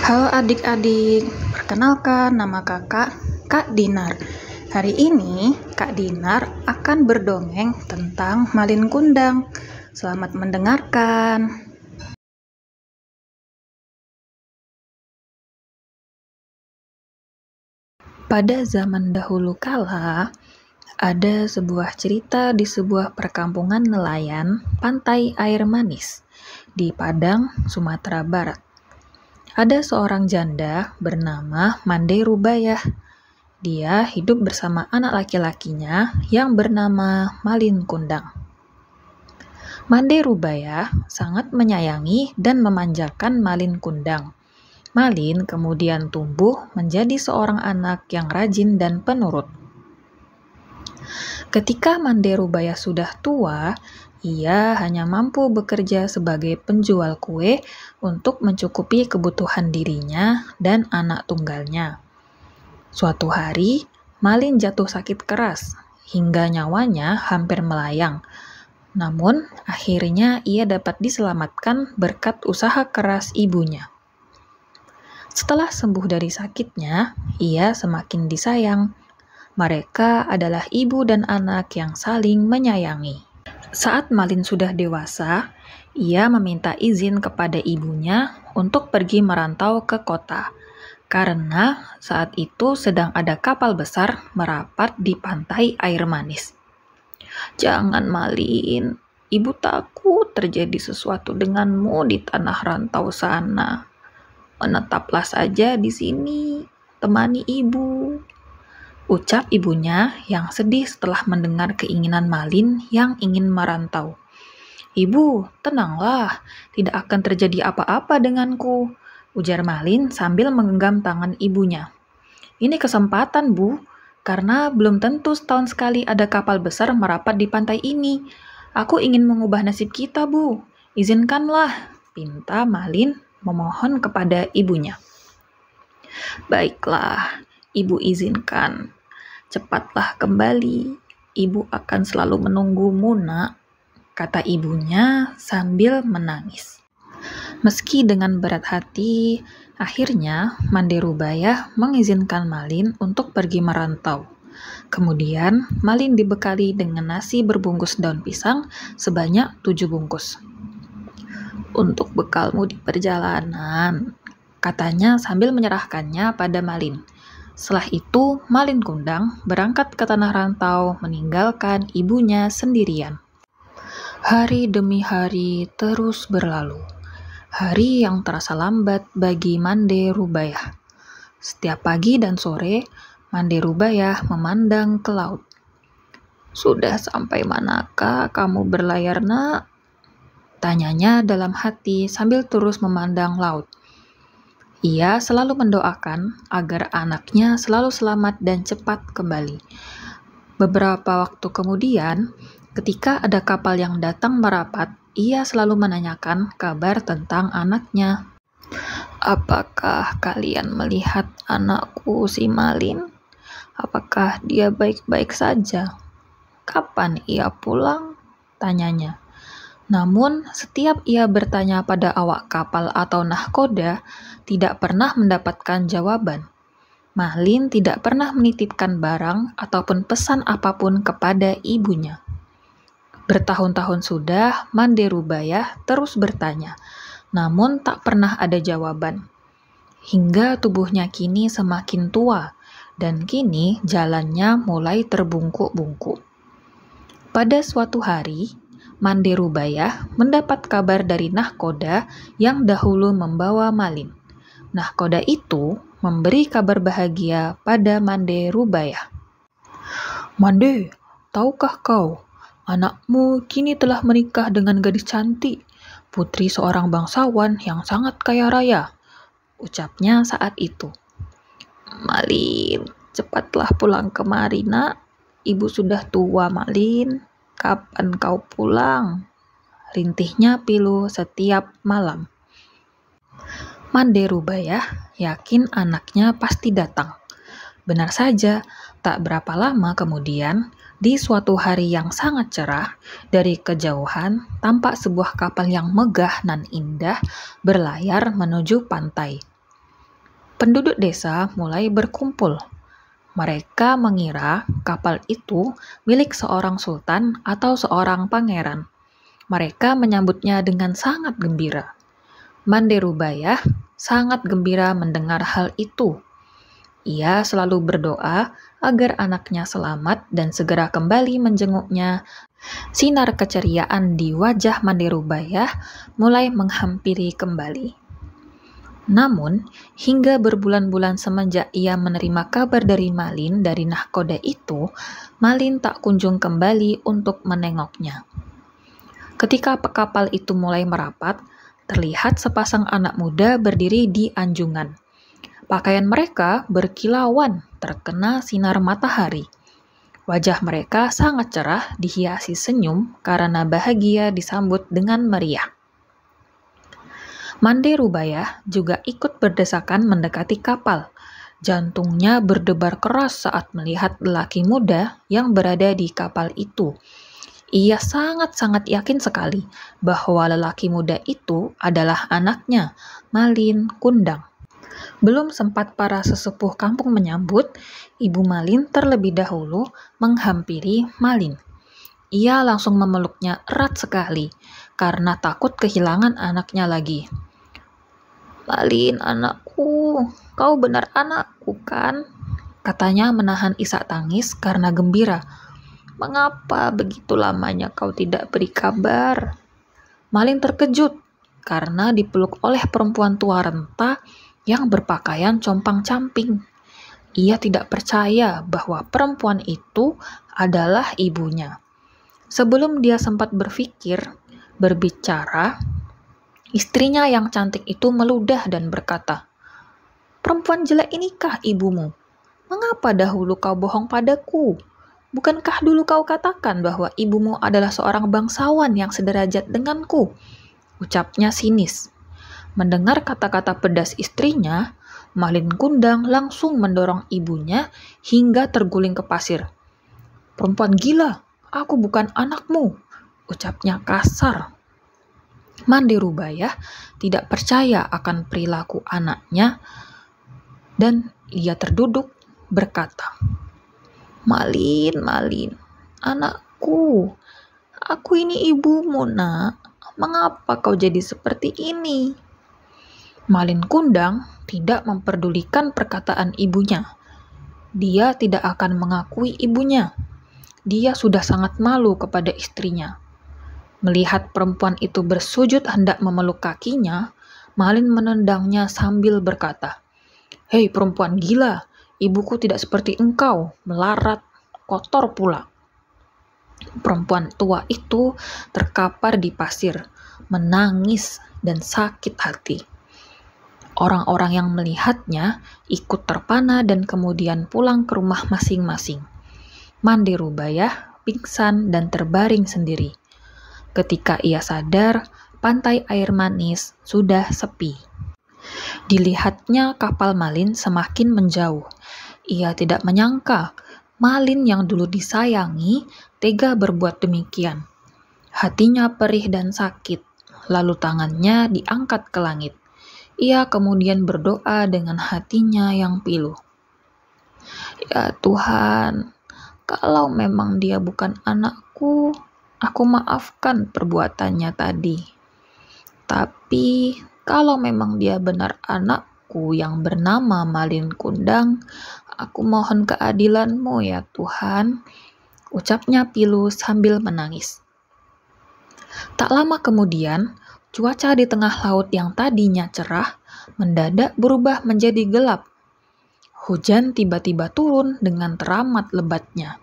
Halo adik-adik, perkenalkan nama kakak, Kak Dinar. Hari ini Kak Dinar akan berdongeng tentang Malin Kundang. Selamat mendengarkan. Pada zaman dahulu kala, ada sebuah cerita di sebuah perkampungan nelayan pantai air manis di Padang, Sumatera Barat. Ada seorang janda bernama Mande Rubayah. Dia hidup bersama anak laki-lakinya yang bernama Malin Kundang. Mande Rubayah sangat menyayangi dan memanjakan Malin Kundang. Malin kemudian tumbuh menjadi seorang anak yang rajin dan penurut. Ketika Mande Rubayah sudah tua, ia hanya mampu bekerja sebagai penjual kue untuk mencukupi kebutuhan dirinya dan anak tunggalnya. Suatu hari, Malin jatuh sakit keras hingga nyawanya hampir melayang. Namun, akhirnya ia dapat diselamatkan berkat usaha keras ibunya. Setelah sembuh dari sakitnya, ia semakin disayang. Mereka adalah ibu dan anak yang saling menyayangi. Saat Malin sudah dewasa, ia meminta izin kepada ibunya untuk pergi merantau ke kota. Karena saat itu sedang ada kapal besar merapat di pantai air manis. "Jangan Malin, ibu takut terjadi sesuatu denganmu di tanah rantau sana. Menetaplah saja di sini, temani ibu," ucap ibunya yang sedih setelah mendengar keinginan Malin yang ingin merantau. "Ibu, tenanglah, tidak akan terjadi apa-apa denganku," ujar Malin sambil menggenggam tangan ibunya. "Ini kesempatan, Bu, karena belum tentu setahun sekali ada kapal besar merapat di pantai ini. Aku ingin mengubah nasib kita, Bu. Izinkanlah," pinta Malin memohon kepada ibunya. "Baiklah, Ibu izinkan. Cepatlah kembali. Ibu akan selalu menunggumu, Nak," kata ibunya sambil menangis. Meski dengan berat hati, akhirnya Mande Rubayah mengizinkan Malin untuk pergi merantau. Kemudian, Malin dibekali dengan nasi berbungkus daun pisang sebanyak 7 bungkus. "Untuk bekalmu di perjalanan," katanya sambil menyerahkannya pada Malin. Setelah itu, Malin Kundang berangkat ke tanah rantau meninggalkan ibunya sendirian. Hari demi hari terus berlalu. Hari yang terasa lambat bagi Mande Rubayah. Setiap pagi dan sore, Mande Rubayah memandang ke laut. "Sudah sampai manakah kamu berlayar, Nak?" tanyanya dalam hati sambil terus memandang laut. Ia selalu mendoakan agar anaknya selalu selamat dan cepat kembali. Beberapa waktu kemudian, ketika ada kapal yang datang merapat, ia selalu menanyakan kabar tentang anaknya. "Apakah kalian melihat anakku si Malin? Apakah dia baik-baik saja? Kapan ia pulang?" tanyanya. Namun, setiap ia bertanya pada awak kapal atau nahkoda, tidak pernah mendapatkan jawaban. Malin tidak pernah menitipkan barang ataupun pesan apapun kepada ibunya. Bertahun-tahun sudah, Mande Rubayah terus bertanya, namun tak pernah ada jawaban. Hingga tubuhnya kini semakin tua, dan kini jalannya mulai terbungkuk-bungkuk. Pada suatu hari, Mande Rubayah mendapat kabar dari nahkoda yang dahulu membawa Malin. Nahkoda itu memberi kabar bahagia pada Mande Rubayah. "Mande, tahukah kau, anakmu kini telah menikah dengan gadis cantik, putri seorang bangsawan yang sangat kaya raya," ucapnya saat itu. "Malin, cepatlah pulang kemari, Nak. Ibu sudah tua, Malin. Kapan kau pulang?" rintihnya Pilu setiap malam. Mande Rubayah yakin anaknya pasti datang. Benar saja, tak berapa lama kemudian, di suatu hari yang sangat cerah, dari kejauhan tampak sebuah kapal yang megah nan indah berlayar menuju pantai. Penduduk desa mulai berkumpul. Mereka mengira kapal itu milik seorang sultan atau seorang pangeran. Mereka menyambutnya dengan sangat gembira. Manderubayah sangat gembira mendengar hal itu. Ia selalu berdoa agar anaknya selamat dan segera kembali menjenguknya. Sinar keceriaan di wajah Manderubayah mulai menghampiri kembali. Namun, hingga berbulan-bulan semenjak ia menerima kabar dari Malin dari nahkoda itu, Malin tak kunjung kembali untuk menengoknya. Ketika kapal itu mulai merapat, terlihat sepasang anak muda berdiri di anjungan. Pakaian mereka berkilauan terkena sinar matahari. Wajah mereka sangat cerah dihiasi senyum karena bahagia disambut dengan meriah. Manderubayah juga ikut berdesakan mendekati kapal. Jantungnya berdebar keras saat melihat lelaki muda yang berada di kapal itu. Ia sangat-sangat yakin sekali bahwa lelaki muda itu adalah anaknya, Malin Kundang. Belum sempat para sesepuh kampung menyambut, Ibu Malin terlebih dahulu menghampiri Malin. Ia langsung memeluknya erat sekali karena takut kehilangan anaknya lagi. "Malin, anakku, kau benar anakku kan?" katanya menahan isak tangis karena gembira. "Mengapa begitu lamanya kau tidak beri kabar?" Malin terkejut karena dipeluk oleh perempuan tua renta yang berpakaian compang-camping. Ia tidak percaya bahwa perempuan itu adalah ibunya. Sebelum dia sempat berbicara, istrinya yang cantik itu meludah dan berkata, "Perempuan jelek inikah ibumu? Mengapa dahulu kau bohong padaku? Bukankah dulu kau katakan bahwa ibumu adalah seorang bangsawan yang sederajat denganku?" Ucapnya sinis. Mendengar kata-kata pedas istrinya, Malin Kundang langsung mendorong ibunya hingga terguling ke pasir. "Perempuan gila, aku bukan anakmu," ucapnya kasar. Manderubayah tidak percaya akan perilaku anaknya dan ia terduduk berkata, "Malin, Malin, anakku, aku ini ibumu, nak. Mengapa kau jadi seperti ini?" Malin Kundang tidak memperdulikan perkataan ibunya. Dia tidak akan mengakui ibunya. Dia sudah sangat malu kepada istrinya. Melihat perempuan itu bersujud hendak memeluk kakinya, Malin menendangnya sambil berkata, "Hei perempuan gila, ibuku tidak seperti engkau, melarat, kotor pula." Perempuan tua itu terkapar di pasir, menangis dan sakit hati. Orang-orang yang melihatnya ikut terpana dan kemudian pulang ke rumah masing-masing. Manderubayah pingsan dan terbaring sendiri. Ketika ia sadar, pantai air manis sudah sepi. Dilihatnya kapal Malin semakin menjauh. Ia tidak menyangka Malin yang dulu disayangi tega berbuat demikian. Hatinya perih dan sakit, lalu tangannya diangkat ke langit. Ia kemudian berdoa dengan hatinya yang pilu. "Ya Tuhan, kalau memang dia bukan anakku, aku maafkan perbuatannya tadi. Tapi kalau memang dia benar anakku yang bernama Malin Kundang, aku mohon keadilan-Mu ya Tuhan," ucapnya pilu sambil menangis. Tak lama kemudian, cuaca di tengah laut yang tadinya cerah mendadak berubah menjadi gelap. Hujan tiba-tiba turun dengan teramat lebatnya.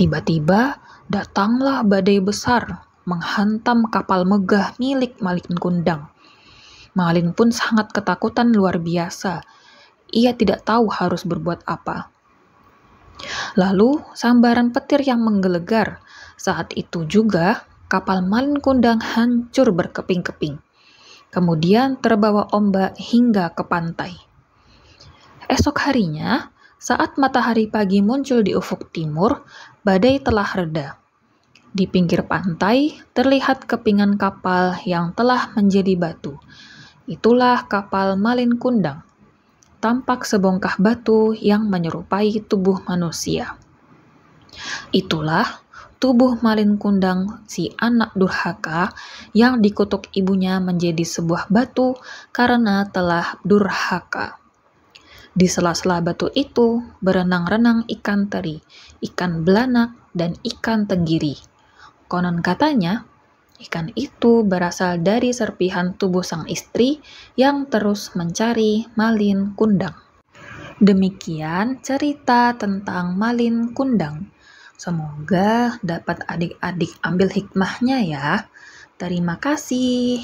Tiba-tiba datanglah badai besar menghantam kapal megah milik Malin Kundang. Malin pun sangat ketakutan luar biasa. Ia tidak tahu harus berbuat apa. Lalu sambaran petir yang menggelegar. Saat itu juga kapal Malin Kundang hancur berkeping-keping. Kemudian terbawa ombak hingga ke pantai. Esok harinya, saat matahari pagi muncul di ufuk timur, badai telah reda. Di pinggir pantai terlihat kepingan kapal yang telah menjadi batu. Itulah kapal Malin Kundang. tampak sebongkah batu yang menyerupai tubuh manusia. Itulah tubuh Malin Kundang, si anak durhaka yang dikutuk ibunya menjadi sebuah batu karena telah durhaka. Di sela-sela batu itu berenang-renang ikan teri, ikan belanak, dan ikan tenggiri. Konon katanya, ikan itu berasal dari serpihan tubuh sang istri yang terus mencari Malin Kundang. Demikian cerita tentang Malin Kundang. Semoga dapat adik-adik ambil hikmahnya ya. Terima kasih.